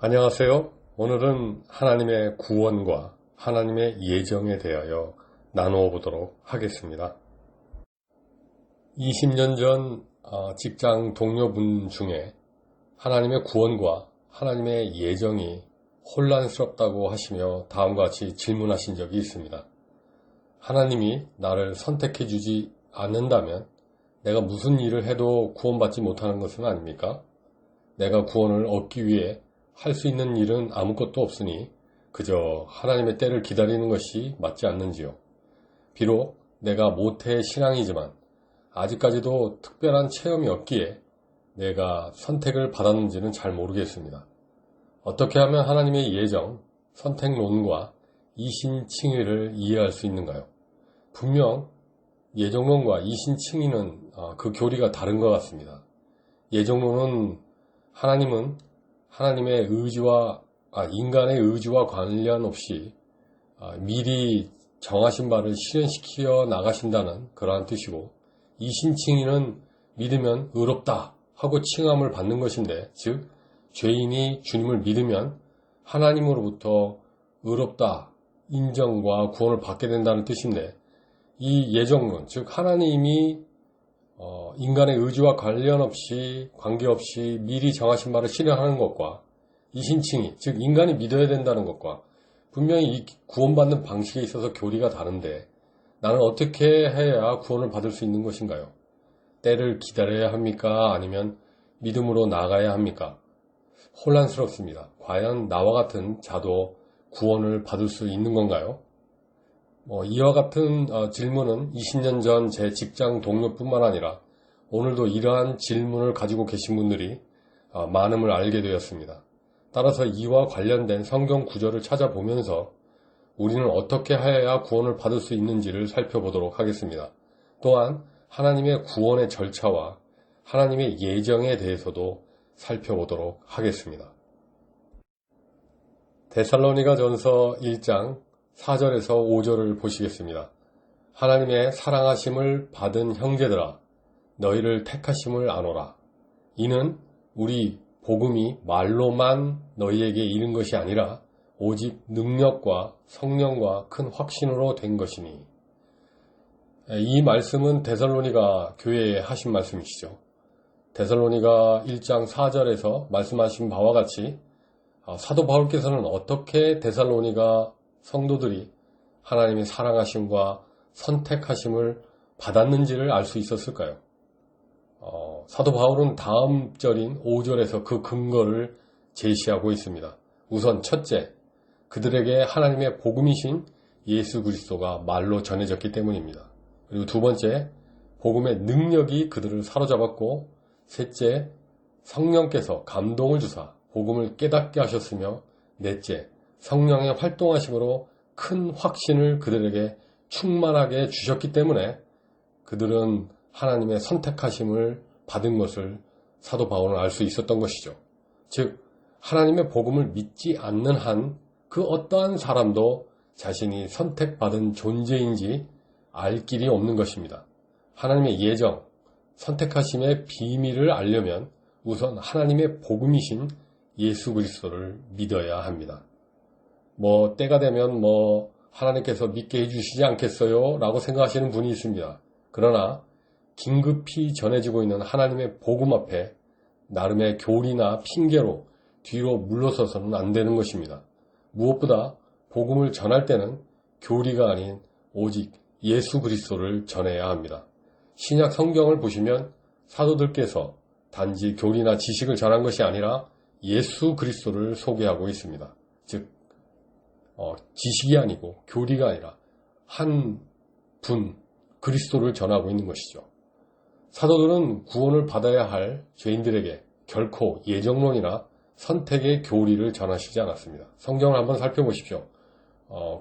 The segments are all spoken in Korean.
안녕하세요. 오늘은 하나님의 구원과 하나님의 예정에 대하여 나누어 보도록 하겠습니다. 20년 전 직장 동료분 중에 하나님의 구원과 하나님의 예정이 혼란스럽다고 하시며 다음과 같이 질문하신 적이 있습니다. 하나님이 나를 선택해 주지 않는다면 내가 무슨 일을 해도 구원받지 못하는 것은 아닙니까? 내가 구원을 얻기 위해 할 수 있는 일은 아무것도 없으니 그저 하나님의 때를 기다리는 것이 맞지 않는지요. 비록 내가 모태의 신앙이지만 아직까지도 특별한 체험이 없기에 내가 선택을 받았는지는 잘 모르겠습니다. 어떻게 하면 하나님의 예정, 선택론과 이신칭의를 이해할 수 있는가요? 분명 예정론과 이신칭의는 그 교리가 다른 것 같습니다. 예정론은 하나님은 하나님의 인간의 의지와 관련 없이 미리 정하신 바를 실현시켜 나가신다는 그러한 뜻이고, 이신칭의는 믿으면 의롭다 하고 칭함을 받는 것인데, 즉 죄인이 주님을 믿으면 하나님으로부터 의롭다 인정과 구원을 받게 된다는 뜻인데, 이 예정론, 즉 하나님이 인간의 의지와 관계없이 미리 정하신 바를 실현하는 것과 이신칭의, 즉 인간이 믿어야 된다는 것과 분명히 이 구원받는 방식에 있어서 교리가 다른데, 나는 어떻게 해야 구원을 받을 수 있는 것인가요? 때를 기다려야 합니까? 아니면 믿음으로 나아가야 합니까? 혼란스럽습니다. 과연 나와 같은 자도 구원을 받을 수 있는 건가요? 이와 같은 질문은 20년 전 제 직장 동료뿐만 아니라 오늘도 이러한 질문을 가지고 계신 분들이 많음을 알게 되었습니다. 따라서 이와 관련된 성경 구절을 찾아보면서 우리는 어떻게 해야 구원을 받을 수 있는지를 살펴보도록 하겠습니다. 또한 하나님의 구원의 절차와 하나님의 예정에 대해서도 살펴보도록 하겠습니다. 데살로니가전서 1장 4절에서 5절을 보시겠습니다. 하나님의 사랑하심을 받은 형제들아, 너희를 택하심을 아노라. 이는 우리 복음이 말로만 너희에게 이른 것이 아니라 오직 능력과 성령과 큰 확신으로 된 것이니. 이 말씀은 데살로니가 교회에 하신 말씀이시죠. 데살로니가 1장 4절에서 말씀하신 바와 같이 사도 바울께서는 어떻게 데살로니가 성도들이 하나님의 사랑하심과 선택하심을 받았는지를 알 수 있었을까요? 사도 바울은 다음 절인 5절에서 그 근거를 제시하고 있습니다. 우선 첫째, 그들에게 하나님의 복음이신 예수 그리스도가 말로 전해졌기 때문입니다. 그리고 두 번째, 복음의 능력이 그들을 사로잡았고, 셋째, 성령께서 감동을 주사 복음을 깨닫게 하셨으며, 넷째, 성령의 활동하심으로 큰 확신을 그들에게 충만하게 주셨기 때문에 그들은 하나님의 선택하심을 받은 것을 사도 바울은 알 수 있었던 것이죠. 즉, 하나님의 복음을 믿지 않는 한 그 어떠한 사람도 자신이 선택받은 존재인지 알 길이 없는 것입니다. 하나님의 예정, 선택하심의 비밀을 알려면 우선 하나님의 복음이신 예수 그리스도를 믿어야 합니다. 때가 되면 하나님께서 믿게 해주시지 않겠어요? 라고 생각하시는 분이 있습니다. 그러나 긴급히 전해지고 있는 하나님의 복음 앞에 나름의 교리나 핑계로 뒤로 물러서서는 안 되는 것입니다. 무엇보다 복음을 전할 때는 교리가 아닌 오직 예수 그리스도를 전해야 합니다. 신약 성경을 보시면 사도들께서 단지 교리나 지식을 전한 것이 아니라 예수 그리스도를 소개하고 있습니다. 즉 지식이 아니고 교리가 아니라 한 분 그리스도를 전하고 있는 것이죠. 사도들은 구원을 받아야 할 죄인들에게 결코 예정론이나 선택의 교리를 전하시지 않았습니다. 성경을 한번 살펴보십시오.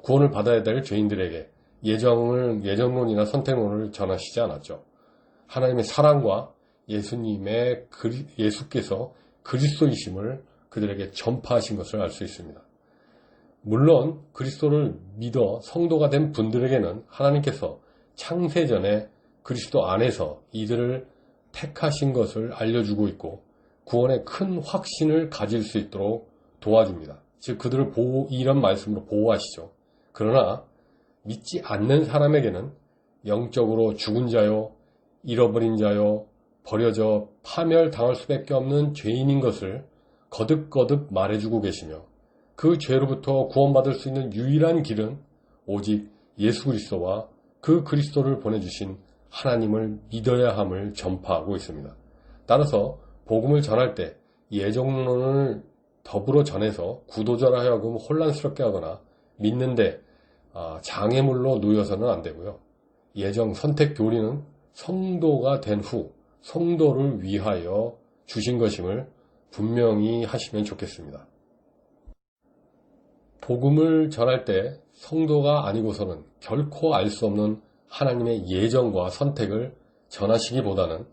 구원을 받아야 될 죄인들에게 예정론이나 선택론을 전하시지 않았죠. 하나님의 사랑과 예수께서 그리스도이심을 그들에게 전파하신 것을 알 수 있습니다. 물론 그리스도를 믿어 성도가 된 분들에게는 하나님께서 창세전에 그리스도 안에서 이들을 택하신 것을 알려주고 있고 구원의 큰 확신을 가질 수 있도록 도와줍니다. 즉 그들을 이런 말씀으로 보호하시죠. 그러나 믿지 않는 사람에게는 영적으로 죽은 자요, 잃어버린 자요, 버려져 파멸당할 수밖에 없는 죄인인 것을 거듭거듭 말해주고 계시며 그 죄로부터 구원받을 수 있는 유일한 길은 오직 예수 그리스도와 그 그리스도를 보내주신 하나님을 믿어야 함을 전파하고 있습니다. 따라서 복음을 전할 때 예정론을 더불어 전해서 구도자라 하여금 혼란스럽게 하거나 믿는데 장애물로 놓여서는 안 되고요. 예정 선택 교리는 성도가 된 후 성도를 위하여 주신 것임을 분명히 하시면 좋겠습니다. 복음을 전할 때 성도가 아니고서는 결코 알 수 없는 하나님의 예정과 선택을 전하시기보다는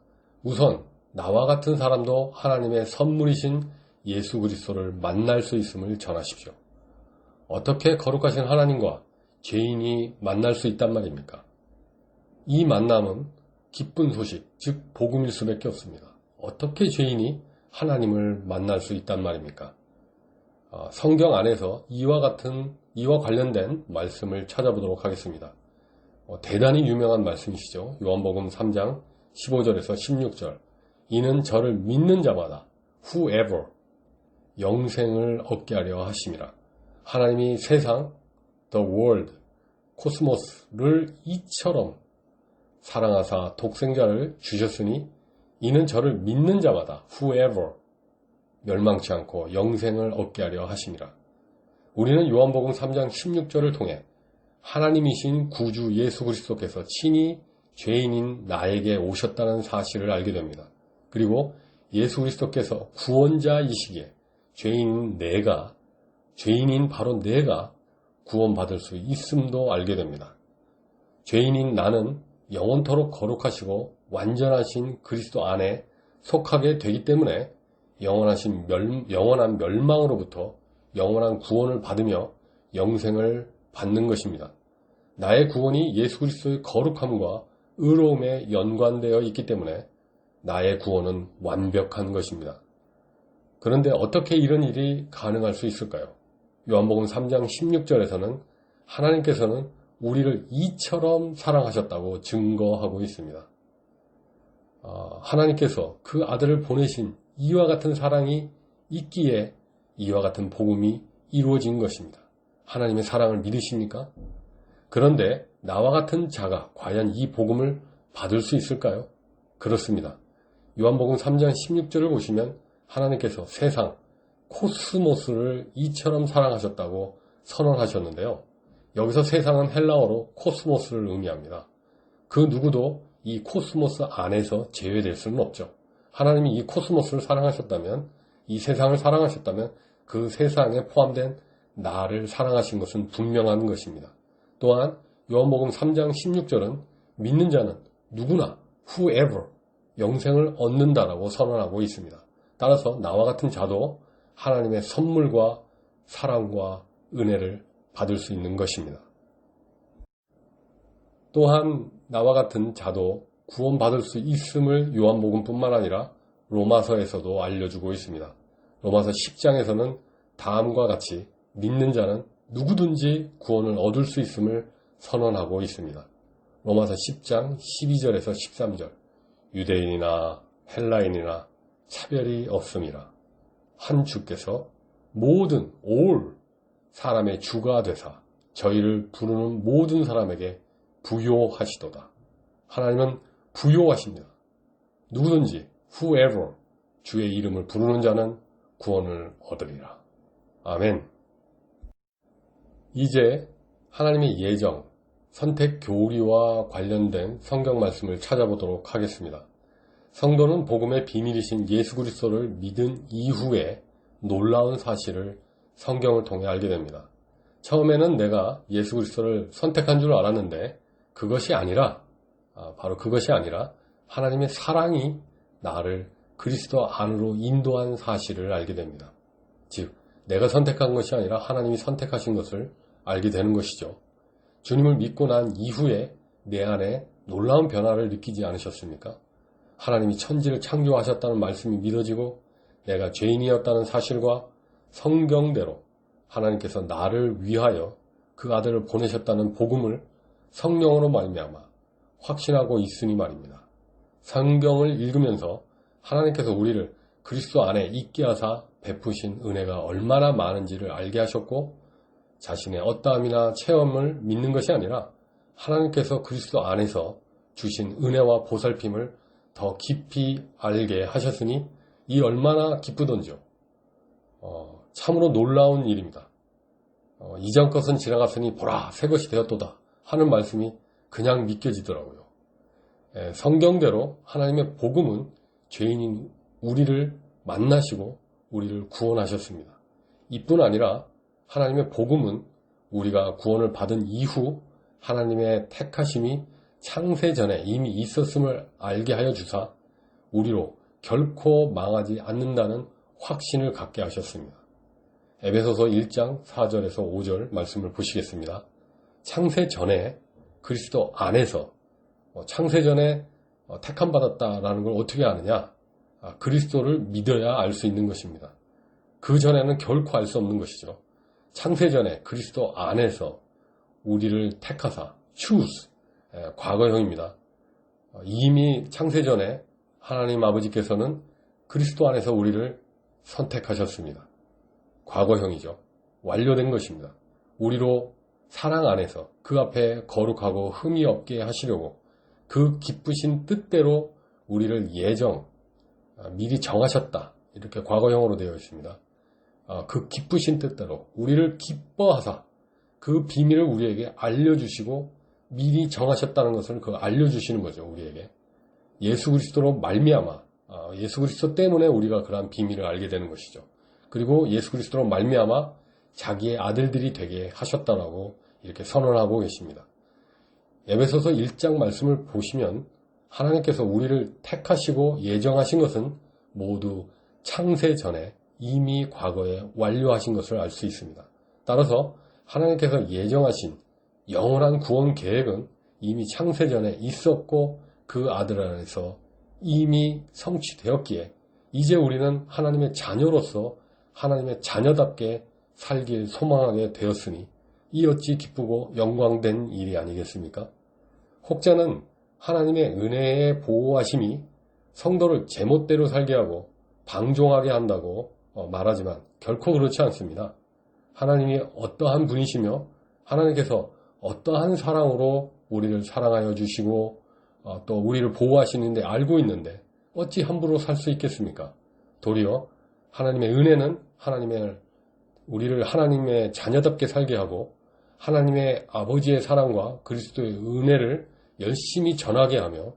우선 나와 같은 사람도 하나님의 선물이신 예수 그리스도를 만날 수 있음을 전하십시오. 어떻게 거룩하신 하나님과 죄인이 만날 수 있단 말입니까? 이 만남은 기쁜 소식, 즉 복음일 수밖에 없습니다. 어떻게 죄인이 하나님을 만날 수 있단 말입니까? 성경 안에서 이와 관련된 말씀을 찾아보도록 하겠습니다. 대단히 유명한 말씀이시죠. 요한복음 3장 15절에서 16절. 이는 저를 믿는 자마다 whoever 영생을 얻게 하려 하심이라. 하나님이 세상, the world, 코스모스를 이처럼 사랑하사 독생자를 주셨으니 이는 저를 믿는 자마다 whoever 멸망치 않고 영생을 얻게 하려 하심이라. 우리는 요한복음 3장 16절을 통해 하나님이신 구주 예수 그리스도께서 친히 죄인인 나에게 오셨다는 사실을 알게 됩니다. 그리고 예수 그리스도께서 구원자이시기에 죄인인 바로 내가 구원받을 수 있음도 알게 됩니다. 죄인인 나는 영원토록 거룩하시고 완전하신 그리스도 안에 속하게 되기 때문에 영원한 멸망으로부터 영원한 구원을 받으며 영생을 받는 것입니다. 나의 구원이 예수 그리스도의 거룩함과 의로움에 연관되어 있기 때문에 나의 구원은 완벽한 것입니다. 그런데 어떻게 이런 일이 가능할 수 있을까요? 요한복음 3장 16절에서는 하나님께서는 우리를 이처럼 사랑하셨다고 증거하고 있습니다. 하나님께서 그 아들을 보내신 이와 같은 사랑이 있기에 이와 같은 복음이 이루어진 것입니다. 하나님의 사랑을 믿으십니까? 그런데 나와 같은 자가 과연 이 복음을 받을 수 있을까요? 그렇습니다. 요한복음 3장 16절을 보시면 하나님께서 세상, 코스모스를 이처럼 사랑하셨다고 선언하셨는데요. 여기서 세상은 헬라어로 코스모스를 의미합니다. 그 누구도 이 코스모스 안에서 제외될 수는 없죠. 하나님이 이 코스모스를 사랑하셨다면, 이 세상을 사랑하셨다면 그 세상에 포함된 나를 사랑하신 것은 분명한 것입니다. 또한 요한복음 3장 16절은 믿는 자는 누구나 whoever 영생을 얻는다라고 선언하고 있습니다. 따라서 나와 같은 자도 하나님의 선물과 사랑과 은혜를 받을 수 있는 것입니다. 또한 나와 같은 자도 구원받을 수 있음을 요한복음뿐만 아니라 로마서에서도 알려주고 있습니다. 로마서 10장에서는 다음과 같이 믿는 자는 누구든지 구원을 얻을 수 있음을 선언하고 있습니다. 로마서 10장 12절에서 13절. 유대인이나 헬라인이나 차별이 없음이라. 한 주께서 모든 all 사람의 주가 되사 저희를 부르는 모든 사람에게 부요하시도다. 하나님은 부요하십니다. 누구든지 whoever 주의 이름을 부르는 자는 구원을 얻으리라. 아멘. 이제 하나님의 예정, 선택 교리와 관련된 성경 말씀을 찾아보도록 하겠습니다. 성도는 복음의 비밀이신 예수 그리스도를 믿은 이후에 놀라운 사실을 성경을 통해 알게 됩니다. 처음에는 내가 예수 그리스도를 선택한 줄 알았는데 바로 그것이 아니라 하나님의 사랑이 나를 그리스도 안으로 인도한 사실을 알게 됩니다. 즉, 내가 선택한 것이 아니라 하나님이 선택하신 것을 알게 되는 것이죠. 주님을 믿고 난 이후에 내 안에 놀라운 변화를 느끼지 않으셨습니까? 하나님이 천지를 창조하셨다는 말씀이 믿어지고 내가 죄인이었다는 사실과 성경대로 하나님께서 나를 위하여 그 아들을 보내셨다는 복음을 성령으로 말미암아 확신하고 있으니 말입니다. 성경을 읽으면서 하나님께서 우리를 그리스도 안에 있게 하사 베푸신 은혜가 얼마나 많은지를 알게 하셨고, 자신의 어떠함이나 체험을 믿는 것이 아니라 하나님께서 그리스도 안에서 주신 은혜와 보살핌을 더 깊이 알게 하셨으니 이 얼마나 기쁘던지요. 참으로 놀라운 일입니다. 이전 것은 지나갔으니 보라 새 것이 되었도다 하는 말씀이 그냥 믿겨지더라고요. 성경대로 하나님의 복음은 죄인인 우리를 만나시고 우리를 구원하셨습니다. 이뿐 아니라 하나님의 복음은 우리가 구원을 받은 이후 하나님의 택하심이 창세전에 이미 있었음을 알게 하여 주사 우리로 결코 망하지 않는다는 확신을 갖게 하셨습니다. 에베소서 1장 4절에서 5절 말씀을 보시겠습니다. 창세전에 그리스도 안에서, 창세전에 택함받았다라는 걸 어떻게 아느냐? 그리스도를 믿어야 알 수 있는 것입니다. 그 전에는 결코 알 수 없는 것이죠. 창세전에 그리스도 안에서 우리를 택하사, choose, 과거형입니다. 이미 창세전에 하나님 아버지께서는 그리스도 안에서 우리를 선택하셨습니다. 과거형이죠. 완료된 것입니다. 우리로 사랑 안에서 그 앞에 거룩하고 흠이 없게 하시려고 그 기쁘신 뜻대로 우리를 미리 정하셨다. 이렇게 과거형으로 되어 있습니다. 그 기쁘신 뜻대로 우리를 기뻐하사 그 비밀을 우리에게 알려주시고 미리 정하셨다는 것을 알려주시는 거죠. 우리에게. 예수 그리스도로 말미암아, 예수 그리스도 때문에 우리가 그러한 비밀을 알게 되는 것이죠. 그리고 예수 그리스도로 말미암아 자기의 아들들이 되게 하셨다라고 이렇게 선언하고 계십니다. 에베소서 1장 말씀을 보시면 하나님께서 우리를 택하시고 예정하신 것은 모두 창세 전에 이미 과거에 완료하신 것을 알 수 있습니다. 따라서 하나님께서 예정하신 영원한 구원 계획은 이미 창세 전에 있었고 그 아들 안에서 이미 성취되었기에 이제 우리는 하나님의 자녀로서 하나님의 자녀답게 살길 소망하게 되었으니 이 어찌 기쁘고 영광된 일이 아니겠습니까? 혹자는 하나님의 은혜의 보호하심이 성도를 제멋대로 살게 하고 방종하게 한다고 말하지만 결코 그렇지 않습니다. 하나님이 어떠한 분이시며 하나님께서 어떠한 사랑으로 우리를 사랑하여 주시고 또 우리를 보호하시는데 알고 있는데 어찌 함부로 살 수 있겠습니까? 도리어 하나님의 은혜는 우리를 하나님의 자녀답게 살게 하고 하나님의 아버지의 사랑과 그리스도의 은혜를 열심히 전하게 하며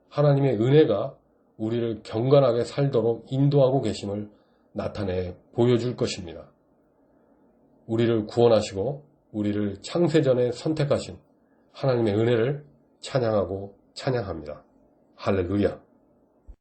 하나님의 은혜가 우리를 경건하게 살도록 인도하고 계심을 나타내 보여줄 것입니다. 우리를 구원하시고 우리를 창세전에 선택하신 하나님의 은혜를 찬양하고 찬양합니다. 할렐루야.